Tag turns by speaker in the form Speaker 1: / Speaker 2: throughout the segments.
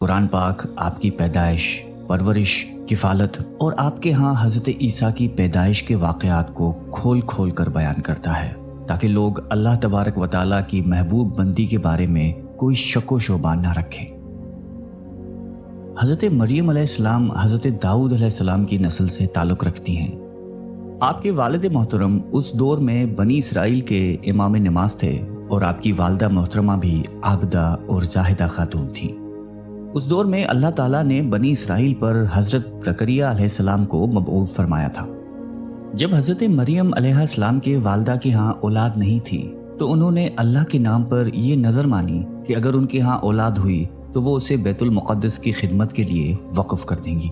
Speaker 1: قرآن پاک آپ کی پیدائش، پرورش، کفالت اور آپ کے ہاں حضرت عیسیٰ کی پیدائش کے واقعات کو کھول کھول کر بیان کرتا ہے تاکہ لوگ اللہ تبارک و تعالیٰ کی محبوب بندی کے بارے میں کوئی شک و شبہ نہ رکھیں۔ حضرت مریم علیہ السلام حضرت داؤد علیہ السلام کی نسل سے تعلق رکھتی ہیں۔ آپ کے والد محترم اس دور میں بنی اسرائیل کے امام نماز تھے اور آپ کی والدہ محترمہ بھی عابدہ اور زاہدہ خاتون تھیں۔ اس دور میں اللہ تعالیٰ نے بنی اسرائیل پر حضرت زکریہ علیہ السلام کو مبعوث فرمایا تھا۔ جب حضرت مریم علیہ السلام کے والدہ کے ہاں اولاد نہیں تھی تو انہوں نے اللہ کے نام پر یہ نظر مانی کہ اگر ان کے ہاں اولاد ہوئی تو وہ اسے بیت المقدس کی خدمت کے لیے وقف کر دیں گی۔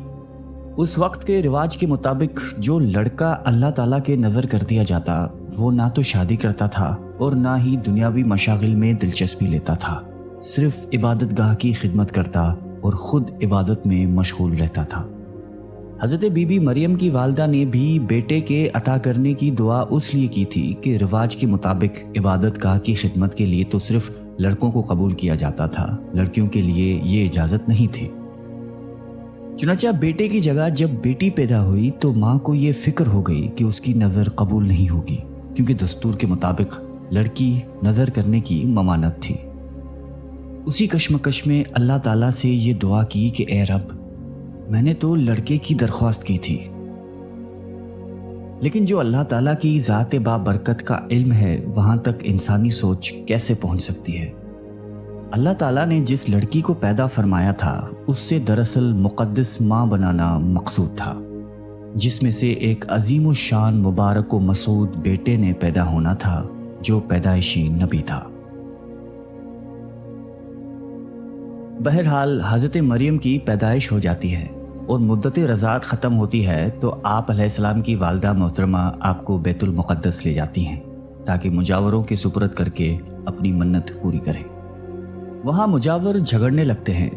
Speaker 1: اس وقت کے رواج کے مطابق جو لڑکا اللہ تعالیٰ کے نظر کر دیا جاتا وہ نہ تو شادی کرتا تھا اور نہ ہی دنیاوی مشاغل میں دلچسپی لیتا تھا، صرف عبادت گاہ کی خدمت کرتا اور خود عبادت میں مشغول رہتا تھا۔ حضرت بی بی مریم کی والدہ نے بھی بیٹے کے عطا کرنے کی دعا اس لیے کی تھی کہ رواج کے مطابق عبادت گاہ کی خدمت کے لیے تو صرف لڑکوں کو قبول کیا جاتا تھا، لڑکیوں کے لیے یہ اجازت نہیں تھی۔ چنانچہ بیٹے کی جگہ جب بیٹی پیدا ہوئی تو ماں کو یہ فکر ہو گئی کہ اس کی نظر قبول نہیں ہوگی، کیونکہ دستور کے مطابق لڑکی نظر کرنے کی ممانعت تھی۔ اسی کشمکش میں اللہ تعالیٰ سے یہ دعا کی کہ اے رب، میں نے تو لڑکے کی درخواست کی تھی، لیکن جو اللہ تعالیٰ کی ذات بابرکت کا علم ہے وہاں تک انسانی سوچ کیسے پہنچ سکتی ہے؟ اللہ تعالیٰ نے جس لڑکی کو پیدا فرمایا تھا اس سے دراصل مقدس ماں بنانا مقصود تھا، جس میں سے ایک عظیم الشان مبارک و مسعود بیٹے نے پیدا ہونا تھا جو پیدائشی نبی تھا۔ بہرحال حضرت مریم کی پیدائش ہو جاتی ہے اور مدت رضاعت ختم ہوتی ہے تو آپ علیہ السلام کی والدہ محترمہ آپ کو بیت المقدس لے جاتی ہیں تاکہ مجاوروں کے سپرد کر کے اپنی منت پوری کریں۔ وہاں مجاور جھگڑنے لگتے ہیں،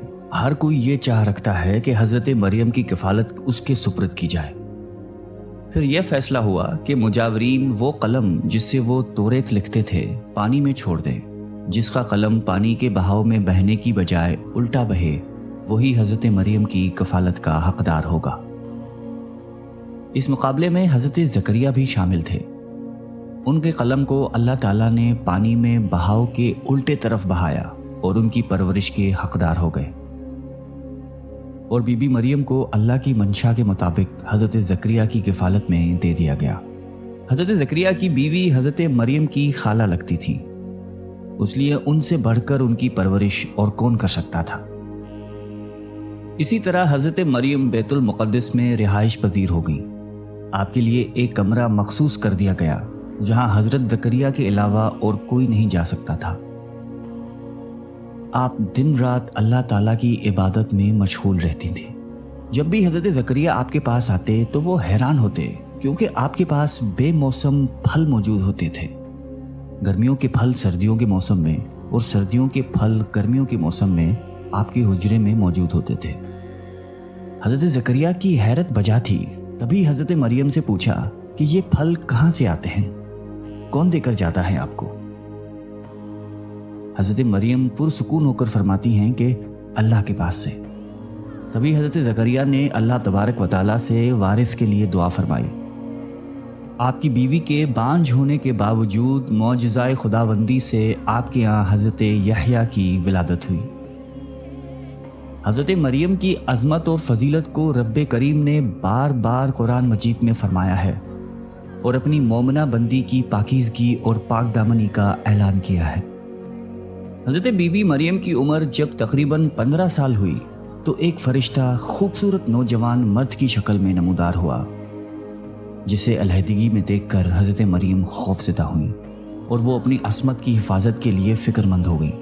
Speaker 1: ہر کوئی یہ چاہ رکھتا ہے کہ حضرت مریم کی کفالت اس کے سپرد کی جائے۔ پھر یہ فیصلہ ہوا کہ مجاورین وہ قلم جس سے وہ توریت لکھتے تھے پانی میں چھوڑ دیں، جس کا قلم پانی کے بہاؤ میں بہنے کی بجائے الٹا بہے وہی حضرت مریم کی کفالت کا حقدار ہوگا۔ اس مقابلے میں حضرت زکریہ بھی شامل تھے۔ ان کے قلم کو اللہ تعالیٰ نے پانی میں بہاؤ کے الٹے طرف بہایا اور ان کی پرورش کے حقدار ہو گئے، اور بی بی مریم کو اللہ کی منشا کے مطابق حضرت زکریہ کی کفالت میں دے دیا گیا۔ حضرت زکریہ کی بیوی حضرت مریم کی خالہ لگتی تھی، اس لیے ان سے بڑھ کر ان کی پرورش اور کون کر سکتا تھا۔ اسی طرح حضرت مریم بیت المقدس میں رہائش پذیر ہو گئی۔ آپ کے لیے ایک کمرہ مخصوص کر دیا گیا جہاں حضرت زکریہ کے علاوہ اور کوئی نہیں جا سکتا تھا۔ آپ دن رات اللہ تعالیٰ کی عبادت میں مشغول رہتی تھیں۔ جب بھی حضرت زکریہ آپ کے پاس آتے تو وہ حیران ہوتے کیونکہ آپ کے پاس بے موسم پھل موجود ہوتے تھے۔ گرمیوں کے پھل سردیوں کے موسم میں اور سردیوں کے پھل گرمیوں کے موسم میں آپ کے حجرے میں موجود ہوتے تھے۔ حضرت زکریہ کی حیرت بجا تھی، تبھی حضرت مریم سے پوچھا کہ یہ پھل کہاں سے آتے ہیں، کون دے کر جاتا ہے آپ کو؟ حضرت مریم پرسکون ہو کر فرماتی ہیں کہ اللہ کے پاس سے۔ تبھی حضرت زکریہ نے اللہ تبارک و تعالیٰ سے وارث کے لیے دعا فرمائی۔ آپ کی بیوی کے بانجھ ہونے کے باوجود معجزہ خداوندی سے آپ کے یہاں حضرت یحییٰ کی ولادت ہوئی۔ حضرت مریم کی عظمت اور فضیلت کو رب کریم نے بار بار قرآن مجید میں فرمایا ہے اور اپنی مومنہ بندی کی پاکیزگی اور پاک دامنی کا اعلان کیا ہے۔ حضرت بی بی مریم کی عمر جب تقریباً 15 سال ہوئی تو ایک فرشتہ خوبصورت نوجوان مرد کی شکل میں نمودار ہوا، جسے علیحدگی میں دیکھ کر حضرت مریم خوفزدہ ہوئیں اور وہ اپنی عصمت کی حفاظت کے لیے فکر مند ہو گئیں۔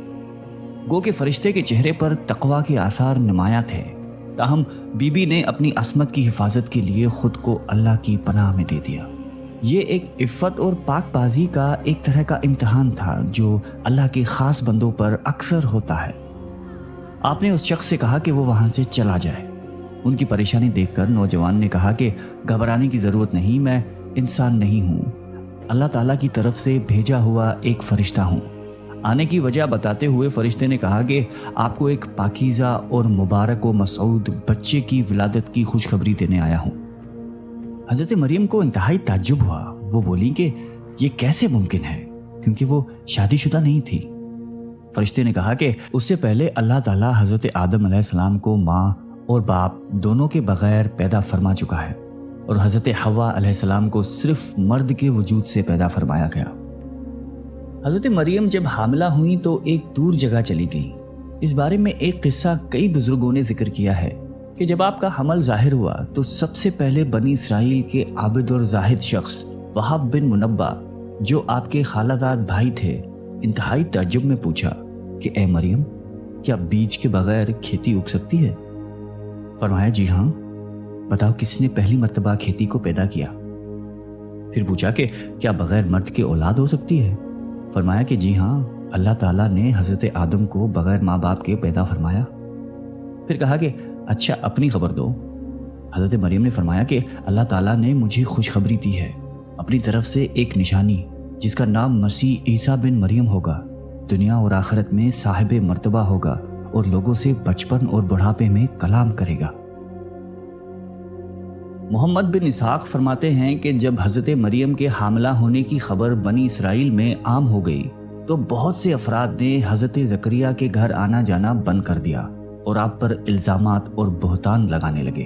Speaker 1: گو کہ فرشتے کے چہرے پر تقویٰ کے آثار نمایاں تھے، تاہم بی بی نے اپنی عصمت کی حفاظت کے لیے خود کو اللہ کی پناہ میں دے دیا۔ یہ ایک عفت اور پاک بازی کا ایک طرح کا امتحان تھا جو اللہ کے خاص بندوں پر اکثر ہوتا ہے۔ آپ نے اس شخص سے کہا کہ وہ وہاں سے چلا جائے۔ ان کی پریشانی دیکھ کر نوجوان نے کہا کہ گھبرانے کی ضرورت نہیں، میں انسان نہیں ہوں، اللہ تعالیٰ کی طرف سے بھیجا ہوا ایک فرشتہ ہوں، आने की वजह बताते हुए फरिश्ते ने कहा कि आपको एक पाकीज़ा और मुबारक व मसऊद बच्चे की विलादत की खुशखबरी देने आया हूँ। हज़रत मरियम को इंतहाई ताज्जुब हुआ। वो बोली कि ये कैसे मुमकिन है, क्योंकि वो शादीशुदा नहीं थी। फरिश्ते ने कहा कि उससे पहले अल्लाह ताला हज़रत आदम अलैहिस्सलाम को माँ और बाप दोनों के बगैर पैदा फरमा चुका है और हज़रत हव्वा अलैहिस्सलाम को सिर्फ मर्द के वजूद से पैदा फरमाया गया। हज़रत मरियम जब हामिला हुई तो एक दूर जगह चली गई। इस बारे में एक किस्सा कई बुजुर्गों ने जिक्र किया है कि जब आपका हमल जाहिर हुआ तो सबसे पहले बनी इसराइल के आबिद और जाहिद शख्स वहाब बिन मुनब्बा, जो आपके खालादाद भाई थे, इंतहाई ताज्जुब में पूछा कि ए मरियम, क्या बीज के बगैर खेती उग सकती है? फरमाया जी हाँ, बताओ किसने पहली मर्तबा खेती को पैदा किया? फिर पूछा कि क्या बगैर मर्द के औलाद हो सकती है? फरमाया कि जी हाँ, अल्लाह ताला ने हज़रत आदम को बगैर माँ बाप के पैदा फरमाया। फिर कहा कि अच्छा अपनी खबर दो। हज़रत मरियम ने फरमाया कि अल्लाह ताला ने मुझे खुशखबरी दी है अपनी तरफ से एक निशानी जिसका नाम मसीह ईसा बिन मरियम होगा, दुनिया और आखिरत में साहिब मर्तबा होगा और लोगों से बचपन और बुढ़ापे में कलाम करेगा। मोहम्मद बिन इसहाक फरमाते हैं कि जब हज़रत मरियम के हामिला होने की खबर बनी इसराइल में आम हो गई तो बहुत से अफराद ने हज़रत ज़करिया के घर आना जाना बंद कर दिया और आप पर इल्ज़ामात और बहतान लगाने लगे।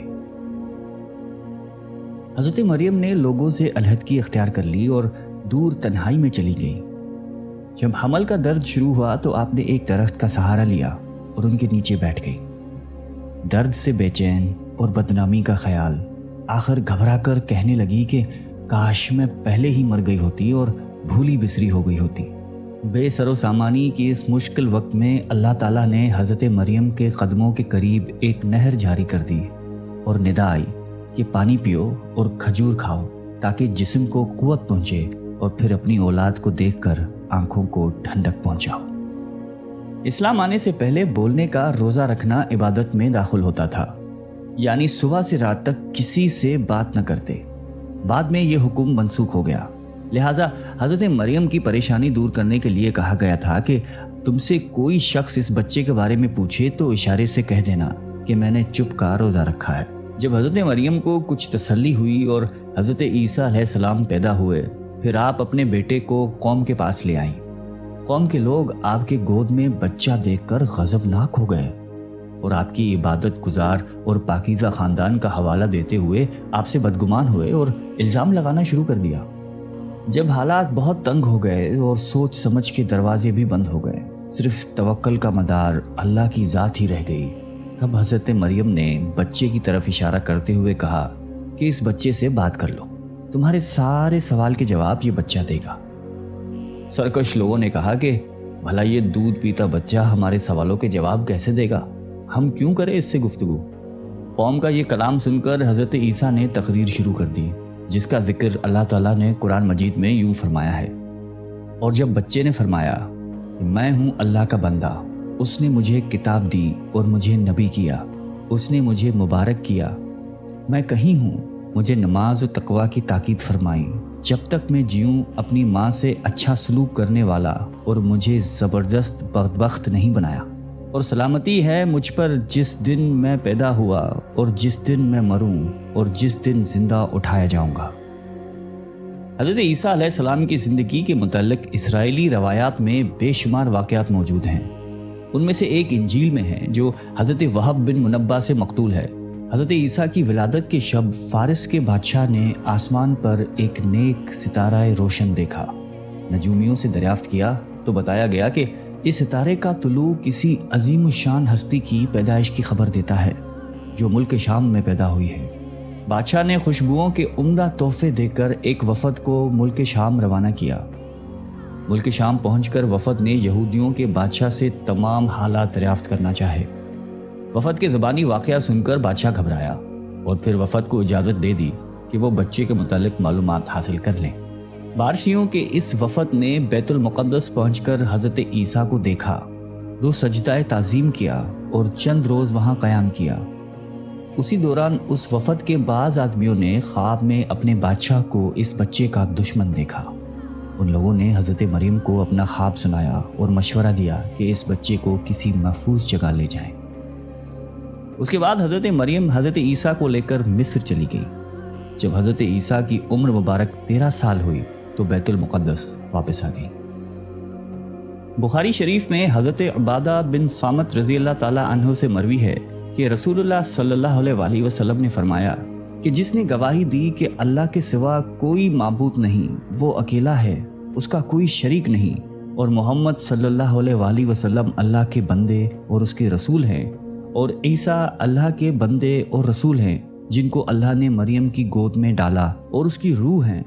Speaker 1: हज़रत मरियम ने लोगों से अलहदगी इख्तियार कर ली और दूर तन्हाई में चली गई। जब हमल का दर्द शुरू हुआ तो आपने एक दरख्त का सहारा लिया और उनके नीचे बैठ गई। दर्द से बेचैन और बदनामी का ख्याल आखिर घबरा कर कहने लगी कि काश मैं पहले ही मर गई होती और भूली बिसरी हो गई होती। बेसरो सामानी की इस मुश्किल वक्त में अल्लाह ताला ने हज़रत मरियम के कदमों के करीब एक नहर जारी कर दी और निदा आई कि पानी पियो और खजूर खाओ ताकि जिस्म को कुव्वत पहुंचे और फिर अपनी औलाद को देखकर आंखों को ठंडक पहुंचाओ। इस्लाम आने से पहले बोलने का रोज़ा रखना इबादत में दाखिल होता था, यानी सुबह से रात तक किसी से बात न करते। बाद में यह हुक्म मनसूख हो गया, लिहाजा हज़रत मरियम की परेशानी दूर करने के लिए कहा गया था कि तुमसे कोई शख्स इस बच्चे के बारे में पूछे तो इशारे से कह देना कि मैंने चुप का रोज़ा रखा है। जब हज़रत मरियम को कुछ तसल्ली हुई और हज़रत ईसा अलैहिस्सलाम पैदा हुए, फिर आप अपने बेटे को कौम के पास ले आईं। कौम के लोग आपके गोद में बच्चा देखकर गज़बनाक हो गए और आपकी इबादत गुजार और पाकीज़ा ख़ानदान का हवाला देते हुए आपसे बदगुमान हुए और इल्ज़ाम लगाना शुरू कर दिया। जब हालात बहुत तंग हो गए और सोच समझ के दरवाजे भी बंद हो गए, सिर्फ तवक्कल का मदार अल्लाह की ज़ात ही रह गई, तब हज़रत मरियम ने बच्चे की तरफ इशारा करते हुए कहा कि इस बच्चे से बात कर लो, तुम्हारे सारे सवाल के जवाब ये बच्चा देगा। सरकश लोगों ने कहा कि भला ये दूध पीता बच्चा हमारे सवालों के जवाब कैसे देगा, हम क्यों करें इससे गुफ्तगू। कौम का ये कलाम सुनकर हज़रत ईसा ने तकरीर शुरू कर दी, जिसका जिक्र अल्लाह ताला ने कुरान मजीद में यूं फरमाया है। और जब बच्चे ने फरमाया मैं हूँ अल्लाह का बंदा, उसने मुझे किताब दी और मुझे नबी किया, उसने मुझे मुबारक किया, मैं कहीं हूँ, मुझे नमाज और तकवा की ताकीद फरमाई, जब तक मैं जीऊँ अपनी माँ से अच्छा सलूक करने वाला और मुझे ज़बरदस्त बख्त नहीं बनाया, और सलामती है मुझ पर जिस दिन मैं पैदा हुआ और जिस दिन मैं मरूं और जिस दिन जिंदा उठाया जाऊंगा। हज़रत ईसा अलैहिस्सलाम की ज़िंदगी के मुतल्लिक़ इसराइली रवायात में बेशुमार वाक़यात मौजूद हैं। उनमें से एक इंजील में है जो हज़रत वहब बिन मुनब्बा से मक़तूल है। हज़रत ईसा की विलादत के शब फ़ारिस के बादशाह ने आसमान पर एक नेक सितारा रोशन देखा। नजूमियों से दरियाफ्त किया तो बताया गया कि इस सितारे का तुलू किसी अजीम शान हस्ती की पैदाइश की खबर देता है जो मुल्क शाम में पैदा हुई है। बादशाह ने खुशबुओं के उम्दा तोहफे देकर एक वफद को मुल्क शाम रवाना किया। मुल्क शाम पहुंचकर वफद ने यहूदियों के बादशाह से तमाम हालात दरियाफ्त करना चाहे। वफद के ज़बानी वाक़या सुनकर बादशाह घबराया और फिर वफद को इजाज़त दे दी कि वो बच्चे के मुतालिक मालूमात हासिल कर लें। बारशियों के इस वफद ने बैतुल मुक़द्दस पहुंचकर हज़रत ईसा को देखा, दो सजदाए ताज़ीम किया और चंद रोज़ वहाँ क़याम किया। उसी दौरान उस वफद के बाज़ आदमियों ने ख्वाब में अपने बादशाह को इस बच्चे का दुश्मन देखा। उन लोगों ने हज़रत मरियम को अपना ख्वाब सुनाया और मशवरा दिया कि इस बच्चे को किसी महफूज जगह ले जाएं। उसके बाद हज़रत मरियम हज़रत ईसा को लेकर मिस्र चली गई। जब हज़रत ईसा की उम्र मुबारक 13 साल हुई तो बैतुल मुक़द्दस वापस आ गई। बुखारी शरीफ में हज़रत उबादा बिन सामत रज़ी अल्लाह ताला अन्हु से मरवी है कि रसूलुल्लाह सल्लल्लाहु अलैहि वसल्लम ने फरमाया कि जिसने गवाही दी कि अल्लाह के सिवा कोई माबूद नहीं, वो अकेला है, उसका कोई शरीक नहीं, और मोहम्मद सल्लल्लाहु अलैहि वसल्लम अल्लाह के बंदे और उसके रसूल हैं, और ईसा अल्लाह के बंदे और रसूल हैं जिनको अल्लाह ने मरियम की गोद में डाला और उसकी रूह हैं,